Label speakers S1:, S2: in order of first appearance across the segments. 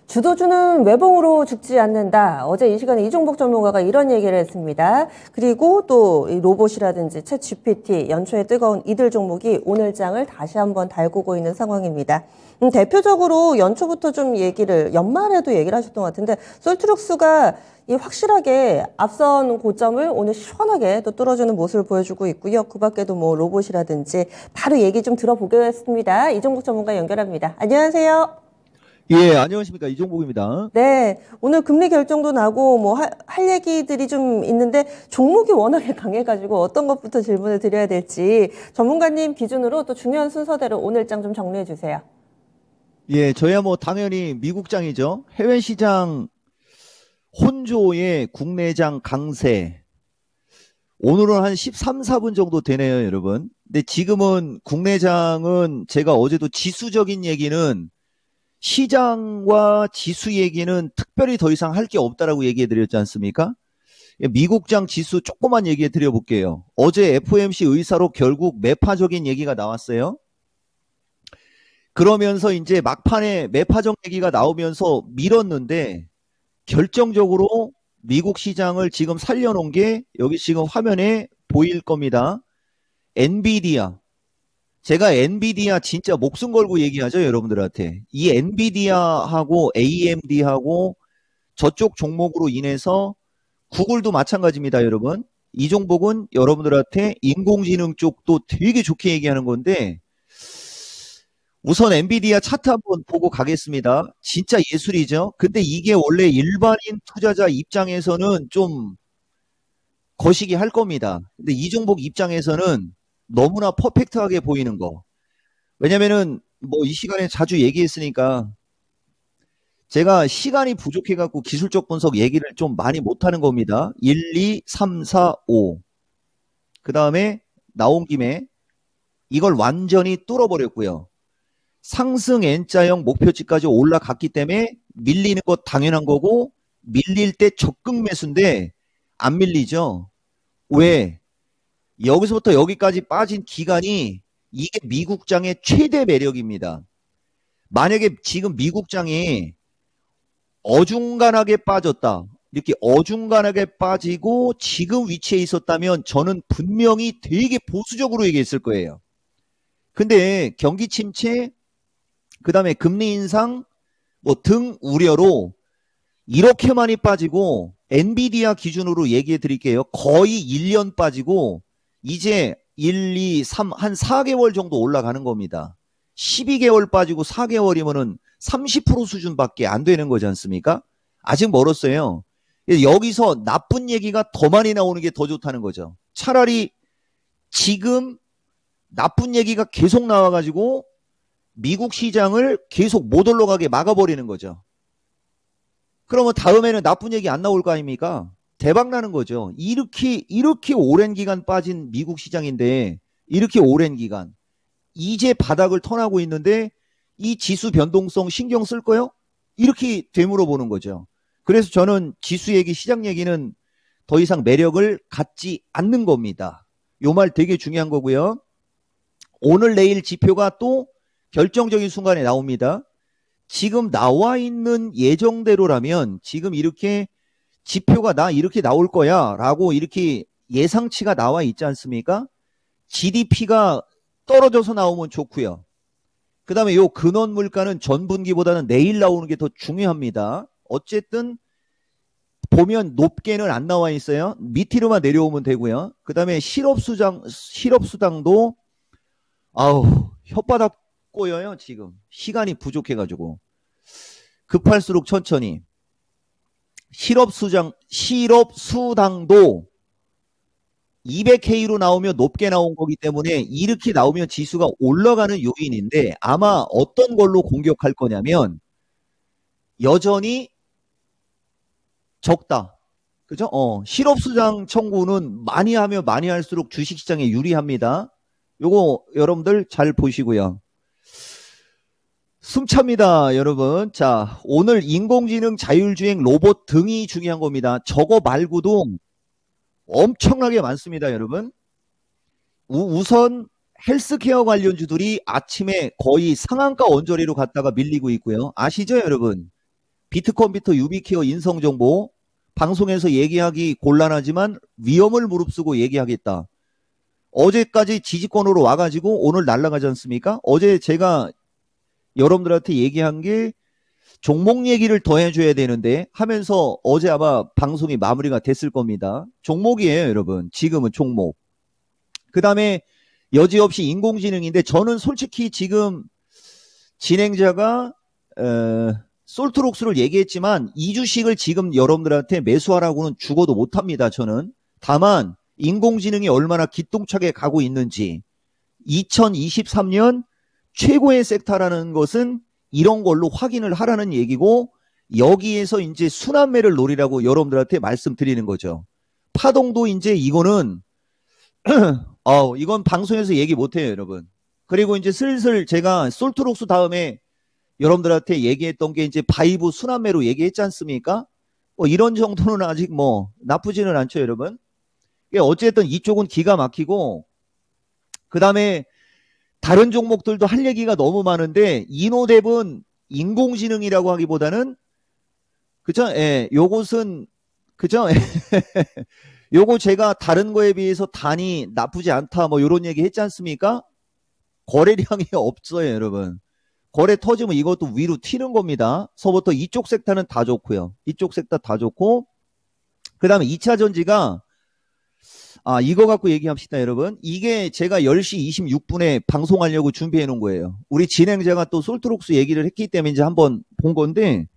S1: 주도주는 외봉으로 죽지 않는다. 어제 이 시간에 이종복 전문가가 이런 얘기를 했습니다. 그리고 또 이 로봇이라든지 챗 GPT, 연초에 뜨거운 이들 종목이 오늘 장을 다시 한번 달구고 있는 상황입니다. 대표적으로 연초부터 좀 연말에도 얘기를 하셨던 것 같은데, 솔트룩스가 확실하게 앞선 고점을 오늘 시원하게 또 뚫어주는 모습을 보여주고 있고요. 그 밖에도 뭐 로봇이라든지 바로 얘기 좀 들어보겠습니다. 이종복 전문가 연결합니다. 안녕하세요.
S2: 예, 안녕하십니까. 이종복입니다.
S1: 네, 오늘 금리 결정도 나고 뭐 할 얘기들이 좀 있는데 종목이 워낙에 강해가지고 어떤 것부터 질문을 드려야 될지 전문가님 기준으로 또 중요한 순서대로 오늘 장 좀 정리해 주세요.
S2: 예, 저야 뭐 당연히 미국장이죠. 해외 시장 혼조의 국내장 강세. 오늘은 한 13, 4분 정도 되네요, 여러분. 근데 지금은 국내장은 제가 어제도 지수적인 얘기는 시장과 지수 얘기는 특별히 더 이상 할 게 없다라고 얘기해 드렸지 않습니까? 미국장 지수 조금만 얘기해 드려 볼게요. 어제 FOMC 의사로 결국 매파적인 얘기가 나왔어요. 그러면서 이제 막판에 매파적 얘기가 나오면서 밀었는데 결정적으로 미국 시장을 지금 살려놓은 게 여기 지금 화면에 보일 겁니다. 엔비디아. 제가 엔비디아 진짜 목숨 걸고 얘기하죠, 여러분들한테. 이 엔비디아하고 AMD하고 저쪽 종목으로 인해서 구글도 마찬가지입니다, 여러분. 이 종목은 여러분들한테 인공지능 쪽도 되게 좋게 얘기하는 건데 우선 엔비디아 차트 한번 보고 가겠습니다. 진짜 예술이죠. 근데 이게 원래 일반인 투자자 입장에서는 좀 거시기 할 겁니다. 근데 이 종목 입장에서는 너무나 퍼펙트하게 보이는 거. 왜냐면은 뭐 이 시간에 자주 얘기했으니까 제가 시간이 부족해갖고 기술적 분석 얘기를 좀 많이 못하는 겁니다. 1, 2, 3, 4, 5. 그 다음에 나온 김에 이걸 완전히 뚫어버렸고요. 상승 N자형 목표치까지 올라갔기 때문에 밀리는 것 당연한 거고 밀릴 때 적극 매수인데 안 밀리죠. 왜? 여기서부터 여기까지 빠진 기간이 이게 미국장의 최대 매력입니다. 만약에 지금 미국장이 어중간하게 빠졌다. 이렇게 어중간하게 빠지고 지금 위치에 있었다면 저는 분명히 되게 보수적으로 얘기했을 거예요. 근데 경기 침체, 그 다음에 금리 인상 뭐 등 우려로 이렇게 많이 빠지고 엔비디아 기준으로 얘기해 드릴게요. 거의 1년 빠지고 이제 1, 2, 3, 한 4개월 정도 올라가는 겁니다. 12개월 빠지고 4개월이면은 30% 수준밖에 안 되는 거지 않습니까? 아직 멀었어요. 여기서 나쁜 얘기가 더 많이 나오는 게 더 좋다는 거죠. 차라리 지금 나쁜 얘기가 계속 나와가지고 미국 시장을 계속 못 올라가게 막아버리는 거죠. 그러면 다음에는 나쁜 얘기 안 나올 거 아닙니까? 대박 나는 거죠. 이렇게 오랜 기간 빠진 미국 시장인데 이렇게 오랜 기간 이제 바닥을 턴하고 있는데 이 지수 변동성 신경 쓸 거요? 이렇게 되물어 보는 거죠. 그래서 저는 지수 얘기, 시장 얘기는 더 이상 매력을 갖지 않는 겁니다. 요 말 되게 중요한 거고요. 오늘 내일 지표가 또 결정적인 순간에 나옵니다. 지금 나와 있는 예정대로라면 지금 이렇게 지표가 나 이렇게 나올 거야 라고 이렇게 예상치가 나와 있지 않습니까? GDP가 떨어져서 나오면 좋고요. 그 다음에 요 근원 물가는 전분기보다는 내일 나오는 게 더 중요합니다. 어쨌든 보면 높게는 안 나와 있어요. 밑으로만 내려오면 되고요. 그 다음에 실업수당도 아우 혓바닥 꼬여요. 지금 시간이 부족해가지고 급할수록 천천히. 실업수당도 200K로 나오면 높게 나온 거기 때문에 이렇게 나오면 지수가 올라가는 요인인데 아마 어떤 걸로 공격할 거냐면 여전히 적다. 그죠? 실업수당 청구는 많이 하면 많이 할수록 주식시장에 유리합니다. 요거 여러분들 잘 보시고요. 숨찹니다, 여러분. 자, 오늘 인공지능, 자율주행, 로봇 등이 중요한 겁니다. 저거 말고도 엄청나게 많습니다, 여러분. 우선 헬스케어 관련주들이 아침에 거의 상한가 언저리로 갔다가 밀리고 있고요. 아시죠, 여러분? 비트컴퓨터 유비케어 인성정보 방송에서 얘기하기 곤란하지만 위험을 무릅쓰고 얘기하겠다. 어제까지 지지권으로 와가지고 오늘 날아가지 않습니까? 어제 제가 여러분들한테 얘기한 게 종목 얘기를 더 해줘야 되는데 하면서 어제 아마 방송이 마무리가 됐을 겁니다. 종목이에요, 여러분. 지금은 종목. 그 다음에 여지없이 인공지능인데 저는 솔직히 지금 진행자가 솔트록스를 얘기했지만 이 주식을 지금 여러분들한테 매수하라고는 죽어도 못합니다. 저는. 다만 인공지능이 얼마나 기똥차게 가고 있는지 2023년 최고의 섹터라는 것은 이런 걸로 확인을 하라는 얘기고 여기에서 이제 순환매를 노리라고 여러분들한테 말씀드리는 거죠. 파동도 이제 이거는 이건 방송에서 얘기 못해요, 여러분. 그리고 이제 슬슬 제가 솔트록스 다음에 여러분들한테 얘기했던 게 이제 바이브 순환매로 얘기했지 않습니까? 이런 정도는 아직 나쁘지는 않죠, 여러분. 어쨌든 이쪽은 기가 막히고 그 다음에 다른 종목들도 할 얘기가 너무 많은데 이노뎁은 인공지능이라고 하기보다는 그죠? 예, 요것은 그죠? 요거 제가 다른 거에 비해서 단이 나쁘지 않다 요런 얘기 했지 않습니까? 거래량이 없어요, 여러분. 거래 터지면 이것도 위로 튀는 겁니다. 서부터 이쪽 섹터는 다 좋고요. 이쪽 섹터 다 좋고 그 다음에 2차 전지가 이거 갖고 얘기합시다, 여러분. 이게 제가 10시 26분에 방송하려고 준비해 놓은 거예요. 우리 진행자가 또 솔트록스 얘기를 했기 때문에 이제 한번 본 건데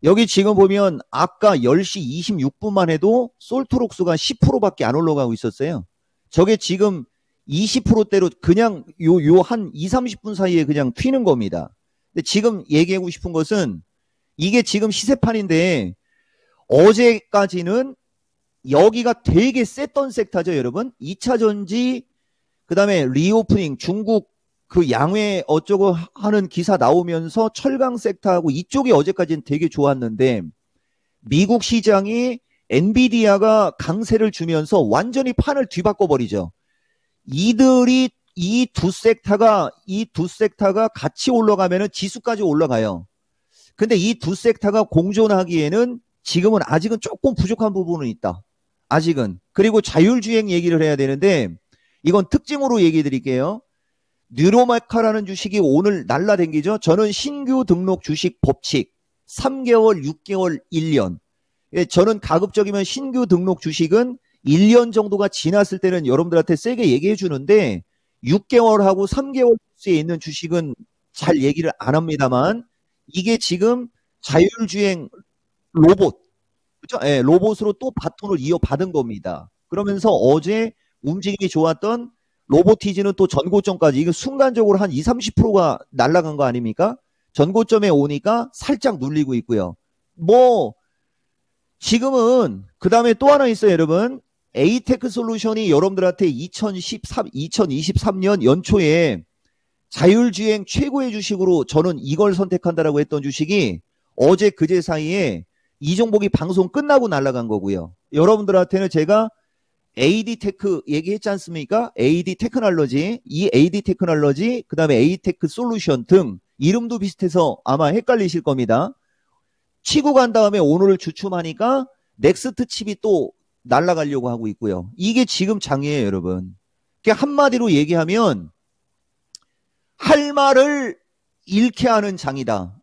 S2: 여기 지금 보면 아까 10시 26분만 해도 솔트록스가 10%밖에 안 올라가고 있었어요. 저게 지금 20%대로 그냥 요 한 2, 30분 사이에 그냥 튀는 겁니다. 근데 지금 얘기하고 싶은 것은 이게 지금 시세판인데 어제까지는 여기가 되게 셌던 섹터죠, 여러분. 2차 전지, 그 다음에 리오프닝, 중국 그 양회 어쩌고 하는 기사 나오면서 철강 섹터하고 이쪽이 어제까지는 되게 좋았는데 미국 시장이 엔비디아가 강세를 주면서 완전히 판을 뒤바꿔버리죠. 이들이 이 두 섹터가 같이 올라가면은 지수까지 올라가요. 근데 이 두 섹터가 공존하기에는 지금은 아직은 조금 부족한 부분은 있다. 아직은. 그리고 자율주행 얘기를 해야 되는데 이건 특징으로 얘기해 드릴게요. 뉴로마카라는 주식이 오늘 날라댕기죠. 저는 신규 등록 주식 법칙 3개월, 6개월, 1년. 저는 가급적이면 신규 등록 주식은 1년 정도가 지났을 때는 여러분들한테 세게 얘기해 주는데 6개월하고 3개월에 있는 주식은 잘 얘기를 안 합니다만 이게 지금 자율주행 로봇, 그렇죠? 예, 로봇으로 또 바톤을 이어받은 겁니다. 그러면서 어제 움직임이 좋았던 로보티즈는 또 전고점까지 이거 순간적으로 한 20, 30%가 날아간 거 아닙니까? 전고점에 오니까 살짝 눌리고 있고요. 지금은 그 다음에 또 하나 있어요, 여러분. 에이테크 솔루션이 여러분들한테 2023년 연초에 자율주행 최고의 주식으로 저는 이걸 선택한다라고 했던 주식이 어제 그제 사이에 이종복이 방송 끝나고 날아간 거고요. 여러분들한테는 제가 AD테크 얘기했지 않습니까? AD 테크놀로지, 이 AD 테크놀로지, 그 다음에 에이테크 솔루션 등 이름도 비슷해서 아마 헷갈리실 겁니다. 치고 간 다음에 오늘을 주춤하니까 넥스트 칩이 또 날아가려고 하고 있고요. 이게 지금 장이에요, 여러분. 한마디로 얘기하면 할 말을 잃게 하는 장이다.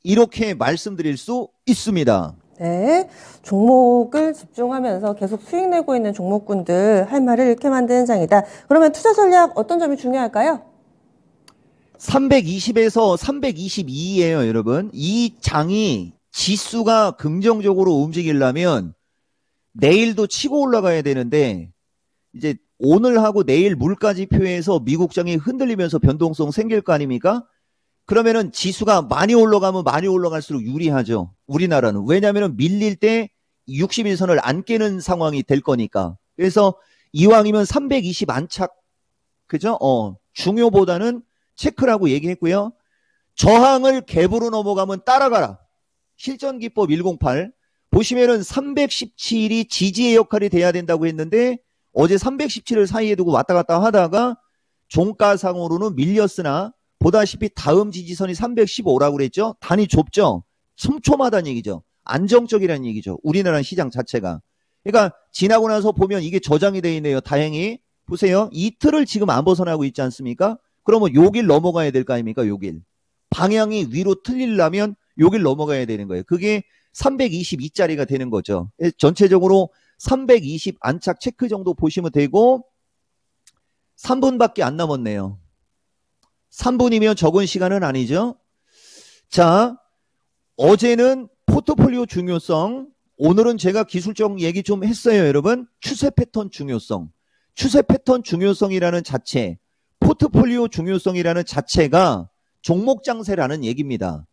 S2: 이렇게 말씀드릴 수 있습니다.
S1: 네, 종목을 집중하면서 계속 수익 내고 있는 종목군들 할 말을 잃게 만드는 장이다. 그러면 투자 전략 어떤 점이 중요할까요?
S2: 320에서 322예요, 여러분. 이 장이 지수가 긍정적으로 움직이려면 내일도 치고 올라가야 되는데 이제 오늘하고 내일 물가지표에서 미국장이 흔들리면서 변동성 생길 거 아닙니까? 그러면은 지수가 많이 올라가면 많이 올라갈수록 유리하죠. 우리나라는. 왜냐하면 밀릴 때 60일선을 안 깨는 상황이 될 거니까. 그래서 이왕이면 320 안착, 그죠? 중요보다는 체크라고 얘기했고요. 저항을 갭으로 넘어가면 따라가라. 실전기법 108. 보시면은 317이 지지의 역할이 돼야 된다고 했는데 어제 317을 사이에 두고 왔다 갔다 하다가 종가상으로는 밀렸으나 보다시피 다음 지지선이 315라고 그랬죠. 단이 좁죠. 촘촘하다는 얘기죠. 안정적이라는 얘기죠. 우리나라 시장 자체가. 그러니까 지나고 나서 보면 이게 저장이 되어 있네요. 다행히. 보세요. 이틀을 지금 안 벗어나고 있지 않습니까? 그러면 요길 넘어가야 될 거 아닙니까? 요길. 방향이 위로 틀리려면 요길 넘어가야 되는 거예요. 그게 322짜리가 되는 거죠. 전체적으로 320 안착 체크 정도 보시면 되고 3분밖에 안 남았네요. 3분이면 적은 시간은 아니죠. 자, 어제는 포트폴리오 중요성, 오늘은 제가 기술적 얘기 좀 했어요, 여러분. 추세 패턴 중요성. 추세 패턴 중요성이라는 자체, 포트폴리오 중요성이라는 자체가 종목 장세라는 얘기입니다.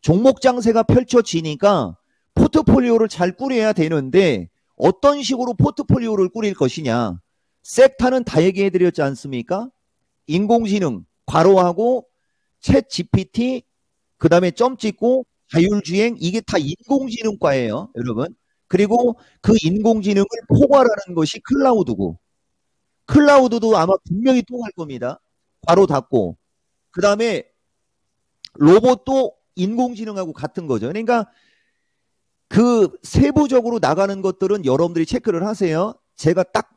S2: 종목 장세가 펼쳐지니까 포트폴리오를 잘 꾸려야 되는데 어떤 식으로 포트폴리오를 꾸릴 것이냐. 섹터는 다 얘기해 드렸지 않습니까? 인공지능, 괄호하고 챗 GPT, 그 다음에 점 찍고 자율주행, 이게 다 인공지능과예요, 여러분. 그리고 그 인공지능을 포괄하는 것이 클라우드고, 클라우드도 아마 분명히 통할 겁니다. 괄호 닫고. 그 다음에 로봇도 인공지능하고 같은 거죠. 그러니까 그 세부적으로 나가는 것들은 여러분들이 체크를 하세요. 제가 딱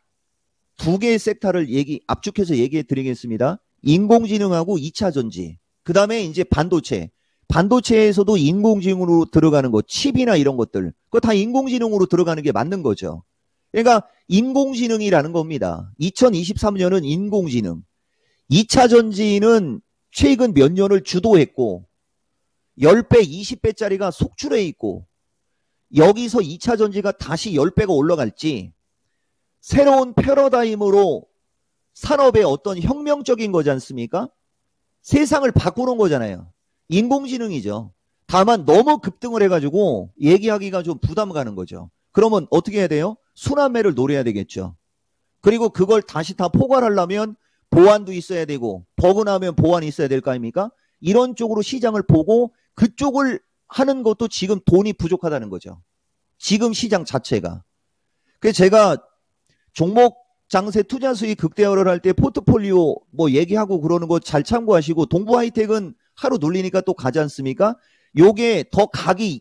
S2: 두 개의 섹터를 압축해서 얘기해 드리겠습니다. 인공지능하고 2차 전지. 그 다음에 이제 반도체. 반도체에서도 인공지능으로 들어가는 거, 칩이나 이런 것들. 그거 다 인공지능으로 들어가는 게 맞는 거죠. 그러니까 인공지능이라는 겁니다. 2023년은 인공지능. 2차 전지는 최근 몇 년을 주도했고 10배, 20배짜리가 속출해 있고 여기서 2차 전지가 다시 10배가 올라갈지 새로운 패러다임으로 산업의 어떤 혁명적인 거지 않습니까? 세상을 바꾸는 거잖아요. 인공지능이죠. 다만 너무 급등을 해가지고 얘기하기가 좀 부담 가는 거죠. 그러면 어떻게 해야 돼요? 순환매를 노려야 되겠죠. 그리고 그걸 다시 다 포괄하려면 보안도 있어야 되고 버그 나면 보안이 있어야 될 거 아닙니까? 이런 쪽으로 시장을 보고 그쪽을 하는 것도 지금 돈이 부족하다는 거죠. 지금 시장 자체가. 그래서 제가 종목 장세 투자 수익 극대화를 할 때 포트폴리오 뭐 얘기하고 그러는 거 잘 참고하시고 동부 하이텍은 하루 눌리니까 또 가지 않습니까? 요게 더 각이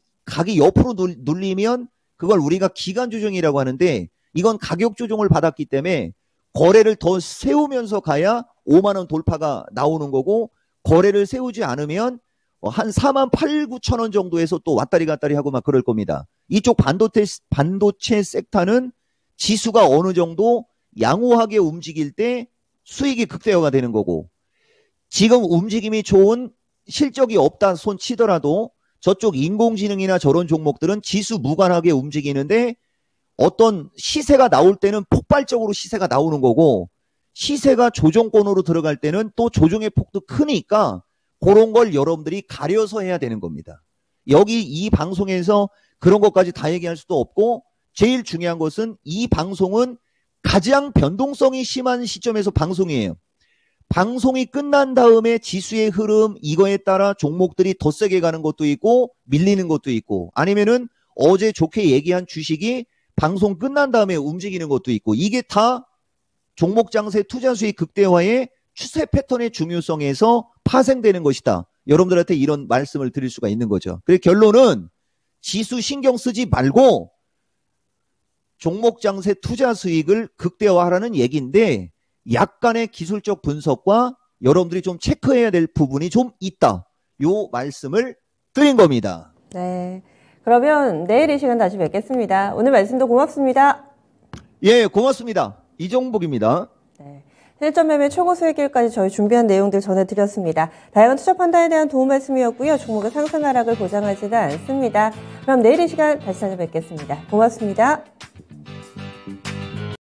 S2: 옆으로 눌리면 그걸 우리가 기간 조정이라고 하는데 이건 가격 조정을 받았기 때문에 거래를 더 세우면서 가야 5만 원 돌파가 나오는 거고 거래를 세우지 않으면 한 4만 8, 9천 원 정도에서 또 왔다리 갔다리 하고 막 그럴 겁니다. 이쪽 반도체 섹터는 지수가 어느 정도 양호하게 움직일 때 수익이 극대화가 되는 거고 지금 움직임이 좋은 실적이 없다 손 치더라도 저쪽 인공지능이나 저런 종목들은 지수 무관하게 움직이는데 어떤 시세가 나올 때는 폭발적으로 시세가 나오는 거고 시세가 조정권으로 들어갈 때는 또 조정의 폭도 크니까 그런 걸 여러분들이 가려서 해야 되는 겁니다. 여기 이 방송에서 그런 것까지 다 얘기할 수도 없고 제일 중요한 것은 이 방송은 가장 변동성이 심한 시점에서 방송이에요. 방송이 끝난 다음에 지수의 흐름 이거에 따라 종목들이 더 세게 가는 것도 있고 밀리는 것도 있고 아니면은 어제 좋게 얘기한 주식이 방송 끝난 다음에 움직이는 것도 있고 이게 다 종목 장세 투자 수익 극대화의 추세 패턴의 중요성에서 파생되는 것이다. 여러분들한테 이런 말씀을 드릴 수가 있는 거죠. 그래서 결론은 지수 신경 쓰지 말고 종목 장세 투자 수익을 극대화하라는 얘기인데 약간의 기술적 분석과 여러분들이 좀 체크해야 될 부분이 좀 있다. 요 말씀을 드린 겁니다.
S1: 네. 그러면 내일 이 시간 다시 뵙겠습니다. 오늘 말씀도 고맙습니다.
S2: 예, 고맙습니다. 이종복입니다.
S1: 네. 실전 매매 초고 수익일까지 저희 준비한 내용들 전해드렸습니다. 다양한 투자 판단에 대한 도움 말씀이었고요. 종목의 상승 하락을 보장하지는 않습니다. 그럼 내일 이 시간 다시 찾아뵙겠습니다. 고맙습니다.